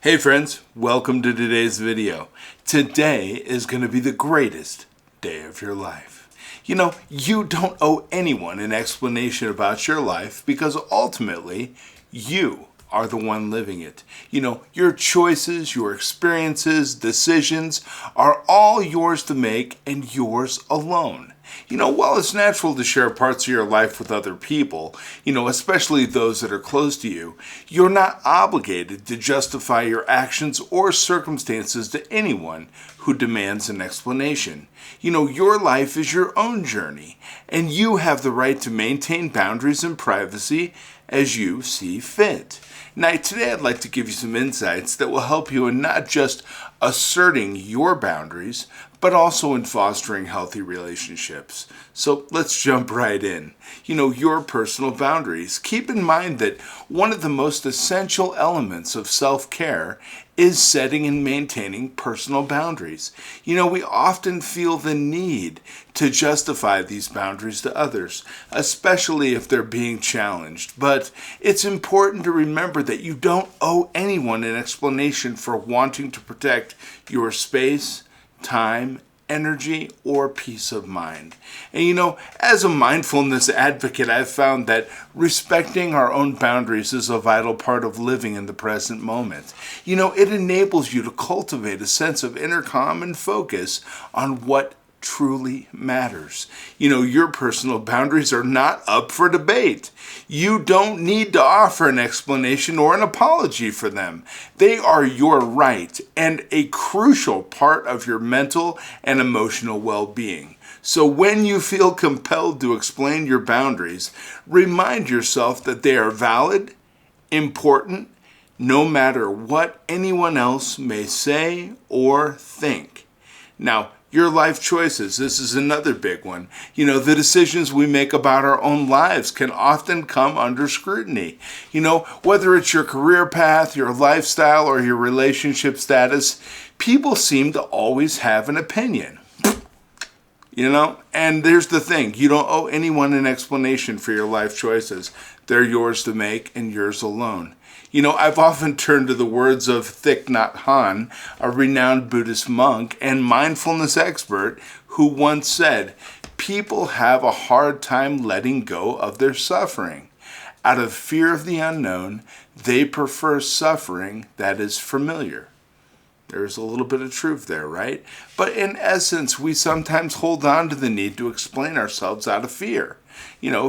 Hey friends, welcome to today's video. Today is going to be the greatest day of your life. You know, you don't owe anyone an explanation about your life because ultimately you are the one living it. You know, your choices, your experiences, decisions are all yours to make and yours alone. You know, while it's natural to share parts of your life with other people, especially those that are close to you, you're not obligated to justify your actions or circumstances to anyone who demands an explanation. Your life is your own journey, and you have the right to maintain boundaries and privacy as you see fit. Now, today I'd like to give you some insights that will help you in not just asserting your boundaries, but also in fostering healthy relationships. So let's jump right in. Your personal boundaries. Keep in mind that one of the most essential elements of self-care is setting and maintaining personal boundaries. We often feel the need to justify these boundaries to others, especially if they're being challenged. But it's important to remember that you don't owe anyone an explanation for wanting to protect your space, time, energy, or peace of mind. And as a mindfulness advocate, I've found that respecting our own boundaries is a vital part of living in the present moment. It enables you to cultivate a sense of inner calm and focus on what truly matters. Your personal boundaries are not up for debate. You don't need to offer an explanation or an apology for them. They are your right and a crucial part of your mental and emotional well-being. So when you feel compelled to explain your boundaries, remind yourself that they are valid, important, no matter what anyone else may say or think. Now, your life choices, this is another big one. The decisions we make about our own lives can often come under scrutiny. Whether it's your career path, your lifestyle, or your relationship status, people seem to always have an opinion. And there's the thing, you don't owe anyone an explanation for your life choices. They're yours to make and yours alone. I've often turned to the words of Thich Nhat Hanh, a renowned Buddhist monk and mindfulness expert, who once said, "People have a hard time letting go of their suffering. Out of fear of the unknown, they prefer suffering that is familiar." There's a little bit of truth there, right? But in essence, we sometimes hold on to the need to explain ourselves out of fear.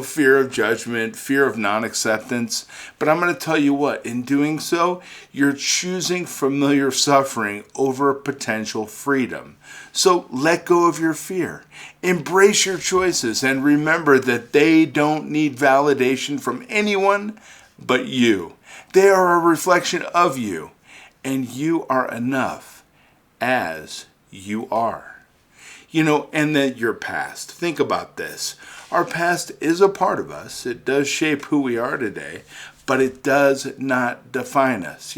Fear of judgment, fear of non-acceptance. But I'm going to tell you what, in doing so, you're choosing familiar suffering over potential freedom. So let go of your fear. Embrace your choices and remember that they don't need validation from anyone but you. They are a reflection of you. And you are enough as you are. And then your past. Think about this. Our past is a part of us. It does shape who we are today, but it does not define us.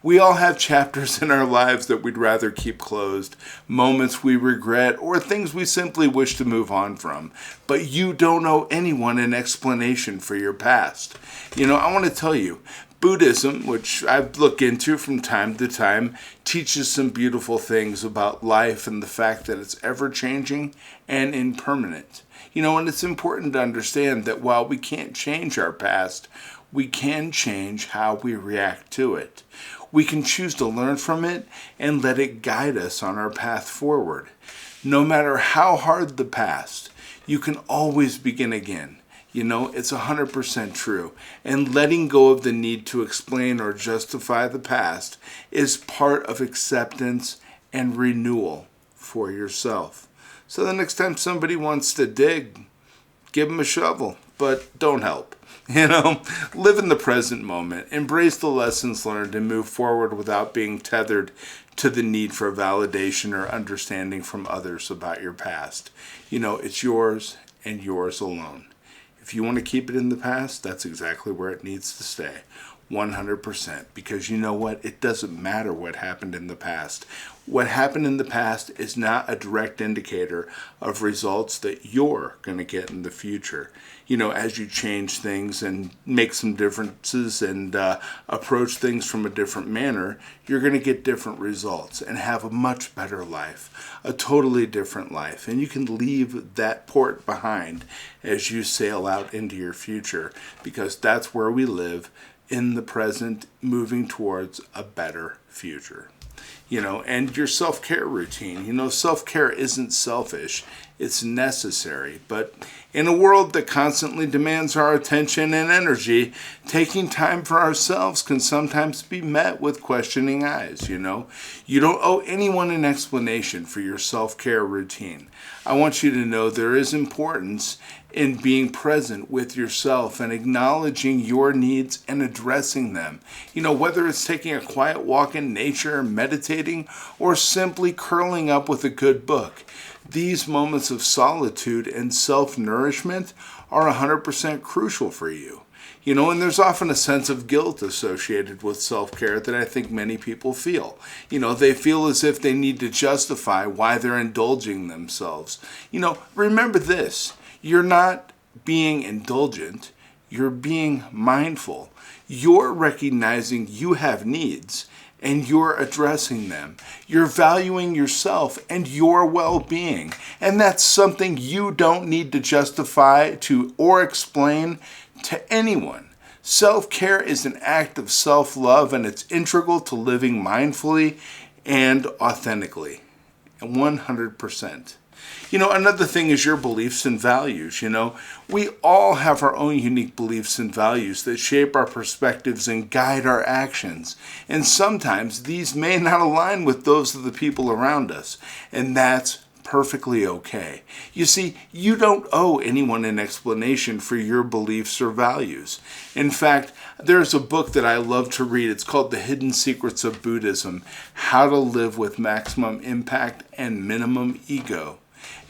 We all have chapters in our lives that we'd rather keep closed, moments we regret, or things we simply wish to move on from. But you don't owe anyone an explanation for your past. I want to tell you, Buddhism, which I look into from time to time, teaches some beautiful things about life and the fact that it's ever-changing and impermanent. And it's important to understand that while we can't change our past, we can change how we react to it. We can choose to learn from it and let it guide us on our path forward. No matter how hard the past, you can always begin again. It's 100% true. And letting go of the need to explain or justify the past is part of acceptance and renewal for yourself. So the next time somebody wants to dig, give them a shovel, but don't help. Live in the present moment, embrace the lessons learned, and move forward without being tethered to the need for validation or understanding from others about your past. It's yours and yours alone. If you want to keep it in the past, that's exactly where it needs to stay. 100%. Because you know what? It doesn't matter what happened in the past. What happened in the past is not a direct indicator of results that you're going to get in the future. As you change things and make some differences and approach things from a different manner, you're going to get different results and have a much better life, a totally different life. And you can leave that port behind as you sail out into your future, because that's where we live in the present, moving towards a better future. And your self-care routine. Self-care isn't selfish, it's necessary. But in a world that constantly demands our attention and energy, taking time for ourselves can sometimes be met with questioning eyes. You don't owe anyone an explanation for your self-care routine. I want you to know there is importance in being present with yourself and acknowledging your needs and addressing them. Whether it's taking a quiet walk in nature, meditating, or simply curling up with a good book. These moments of solitude and self-nourishment are 100% crucial for you. And there's often a sense of guilt associated with self-care that I think many people feel. They feel as if they need to justify why they're indulging themselves. Remember this. You're not being indulgent, you're being mindful. You're recognizing you have needs and you're addressing them. You're valuing yourself and your well-being. And that's something you don't need to justify to or explain to anyone. Self-care is an act of self-love, and it's integral to living mindfully and authentically. 100%. Another thing is your beliefs and values. We all have our own unique beliefs and values that shape our perspectives and guide our actions. And sometimes these may not align with those of the people around us. And that's perfectly okay. You see, you don't owe anyone an explanation for your beliefs or values. In fact, there's a book that I love to read. It's called The Hidden Secrets of Buddhism: How to Live with Maximum Impact and Minimum Ego.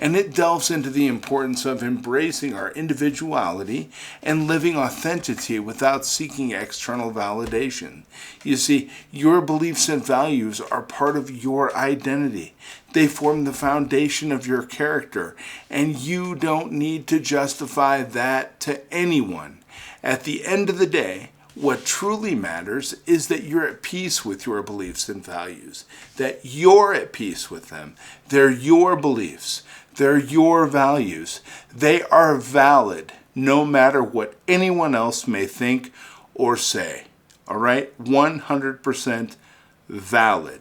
And it delves into the importance of embracing our individuality and living authenticity without seeking external validation. You see, your beliefs and values are part of your identity. They form the foundation of your character, and you don't need to justify that to anyone. At the end of the day, what truly matters is that you're at peace with your beliefs and values, that you're at peace with them. They're your beliefs. They're your values. They are valid no matter what anyone else may think or say. All right? 100% valid.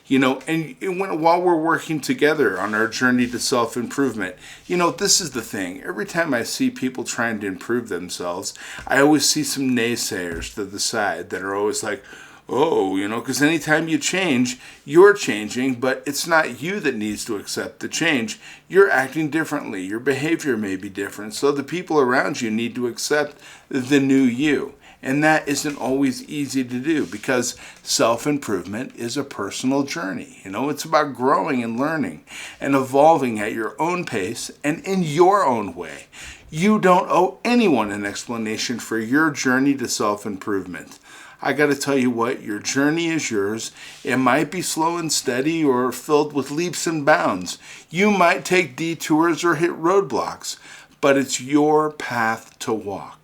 While we're working together on our journey to self-improvement, this is the thing. Every time I see people trying to improve themselves, I always see some naysayers to the side that are always like, because anytime you change, you're changing, but it's not you that needs to accept the change. You're acting differently. Your behavior may be different, so the people around you need to accept the new you. And that isn't always easy to do, because self-improvement is a personal journey. It's about growing and learning and evolving at your own pace and in your own way. You don't owe anyone an explanation for your journey to self-improvement. I got to tell you what, your journey is yours. It might be slow and steady or filled with leaps and bounds. You might take detours or hit roadblocks, but it's your path to walk.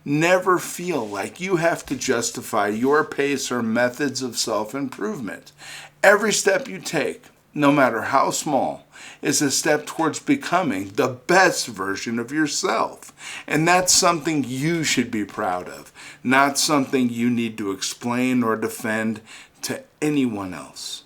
Never feel like you have to justify your pace or methods of self-improvement. Every step you take, no matter how small, is a step towards becoming the best version of yourself. And that's something you should be proud of, not something you need to explain or defend to anyone else.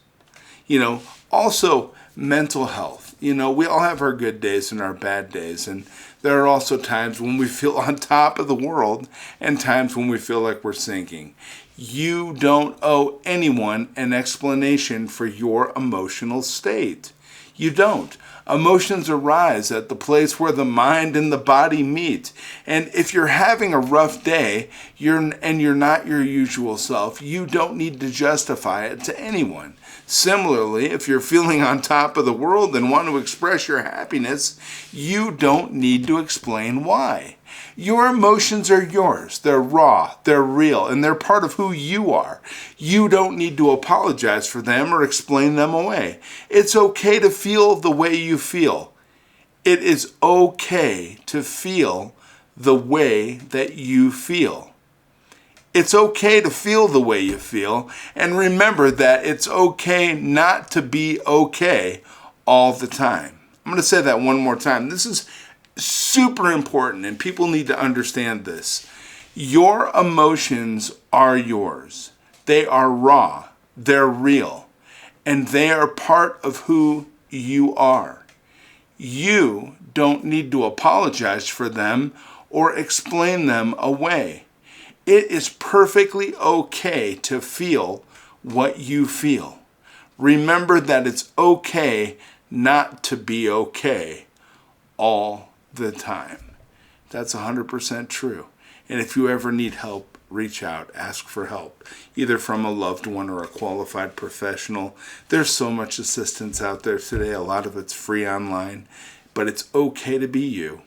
Also mental health. We all have our good days and our bad days, and there are also times when we feel on top of the world and times when we feel like we're sinking. You don't owe anyone an explanation for your emotional state. You don't. Emotions arise at the place where the mind and the body meet. And if you're having a rough day you're not your usual self, you don't need to justify it to anyone. Similarly, if you're feeling on top of the world and want to express your happiness, you don't need to explain why. Your emotions are yours. They're raw, they're real, and they're part of who you are. You don't need to apologize for them or explain them away. It's okay to feel the way you feel. It is okay to feel the way that you feel. It's okay to feel the way you feel, and remember that it's okay not to be okay all the time. I'm going to say that one more time. This is super important, and people need to understand this. Your emotions are yours. They are raw, they're real, and they are part of who you are. You don't need to apologize for them or explain them away. It is perfectly okay to feel what you feel. Remember that it's okay not to be okay all the time. That's 100% true. And if you ever need help, reach out, ask for help, either from a loved one or a qualified professional. There's so much assistance out there today. A lot of it's free online, but it's okay to be you.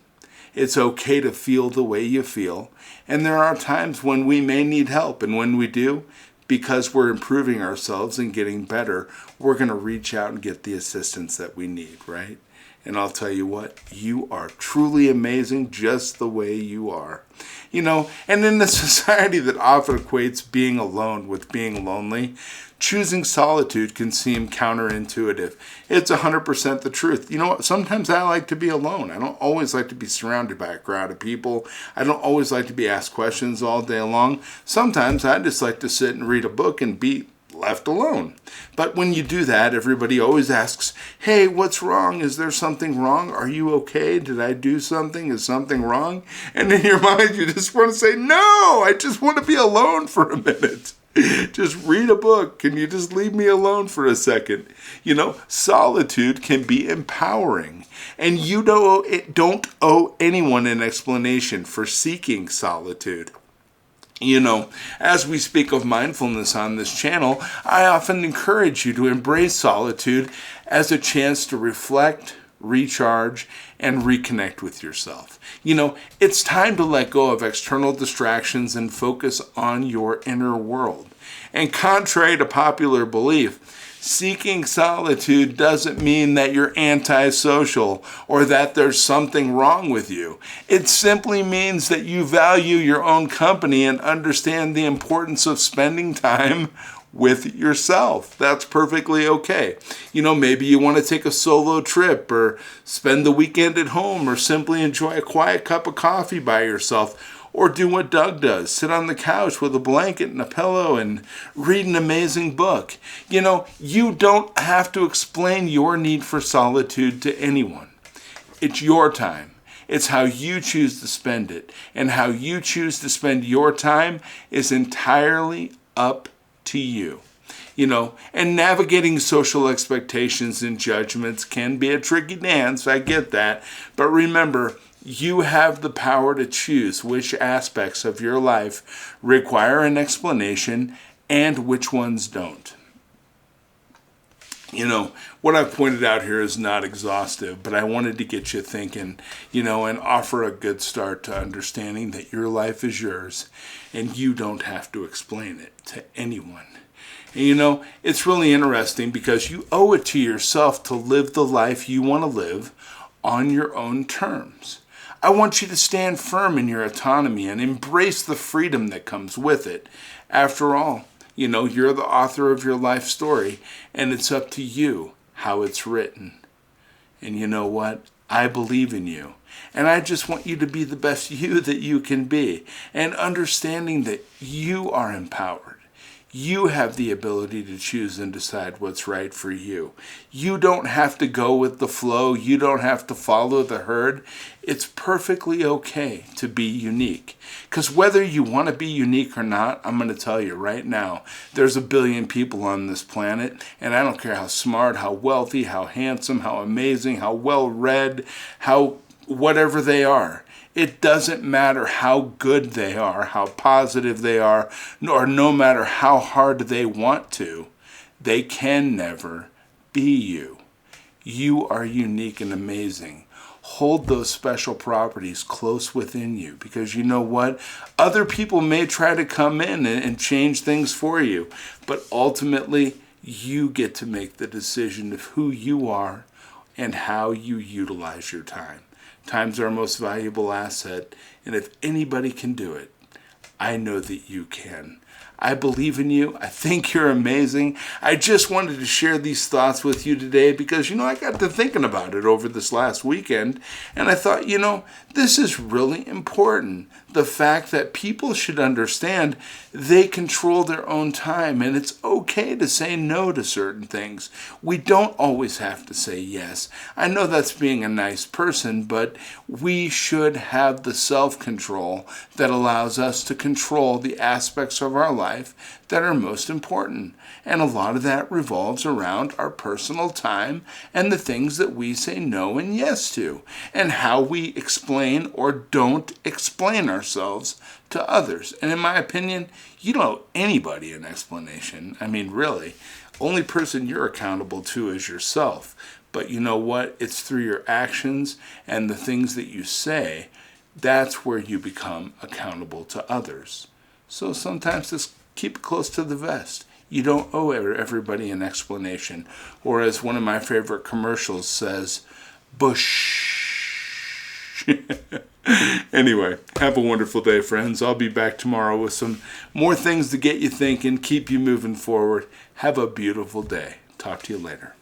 It's okay to feel the way you feel. And there are times when we may need help. And when we do, because we're improving ourselves and getting better, we're going to reach out and get the assistance that we need, right? And I'll tell you what, you are truly amazing just the way you are. You know, and in a society that often equates being alone with being lonely, choosing solitude can seem counterintuitive. It's 100% the truth. You know what? Sometimes I like to be alone. I don't always like to be surrounded by a crowd of people. I don't always like to be asked questions all day long. Sometimes I just like to sit and read a book and be left alone. But when you do that, everybody always asks, hey, what's wrong? Is there something wrong? Are you okay? Did I do something? Is something wrong? And in your mind, you just want to say, no, I just want to be alone for a minute. Just read a book. Can you just leave me alone for a second? You know, solitude can be empowering. And you don't owe anyone an explanation for seeking solitude. You know, as we speak of mindfulness on this channel, I often encourage you to embrace solitude as a chance to reflect, recharge, and reconnect with yourself. You know, it's time to let go of external distractions and focus on your inner world. And contrary to popular belief, seeking solitude doesn't mean that you're antisocial or that there's something wrong with you. It simply means that you value your own company and understand the importance of spending time with yourself. That's perfectly okay. You know, maybe you want to take a solo trip or spend the weekend at home or simply enjoy a quiet cup of coffee by yourself. Or do what Doug does, sit on the couch with a blanket and a pillow and read an amazing book. You know, you don't have to explain your need for solitude to anyone. It's your time. It's how you choose to spend it. And how you choose to spend your time is entirely up to you. You know, and navigating social expectations and judgments can be a tricky dance, I get that. But remember, you have the power to choose which aspects of your life require an explanation and which ones don't. You know, what I've pointed out here is not exhaustive, but I wanted to get you thinking, you know, and offer a good start to understanding that your life is yours and you don't have to explain it to anyone. And you know, it's really interesting because you owe it to yourself to live the life you want to live on your own terms. I want you to stand firm in your autonomy and embrace the freedom that comes with it. After all, you know, you're the author of your life story, and it's up to you how it's written. And you know what? I believe in you. And I just want you to be the best you that you can be. And understanding that you are empowered. You have the ability to choose and decide what's right for you. You don't have to go with the flow. You don't have to follow the herd. It's perfectly okay to be unique. Because whether you want to be unique or not, I'm going to tell you right now, there's 1 billion people on this planet, and I don't care how smart, how wealthy, how handsome, how amazing, how well-read, how whatever they are. It doesn't matter how good they are, how positive they are, nor no matter how hard they want to, they can never be you. You are unique and amazing. hold those special properties close within you, because you know what? Other people may try to come in and change things for you, but ultimately you get to make the decision of who you are and how you utilize your time. Time's our most valuable asset, and if anybody can do it, I know that you can. I believe in you. I think you're amazing. I just wanted to share these thoughts with you today because, I got to thinking about it over this last weekend, and I thought, this is really important. The fact that people should understand they control their own time, and it's okay to say no to certain things. We don't always have to say yes. I know that's being a nice person, but we should have the self-control that allows us to control the aspects of our life that are most important. And a lot of that revolves around our personal time and the things that we say no and yes to, and how we explain or don't explain ourselves to others. And in my opinion, you don't owe anybody an explanation. I mean, really, only person you're accountable to is yourself. But you know what? It's through your actions and the things that you say, that's where you become accountable to others. So sometimes just keep it close to the vest. You don't owe everybody an explanation. Or as one of my favorite commercials says, Bush. Anyway, have a wonderful day, friends. I'll be back tomorrow with some more things to get you thinking, keep you moving forward. Have a beautiful day. Talk to you later.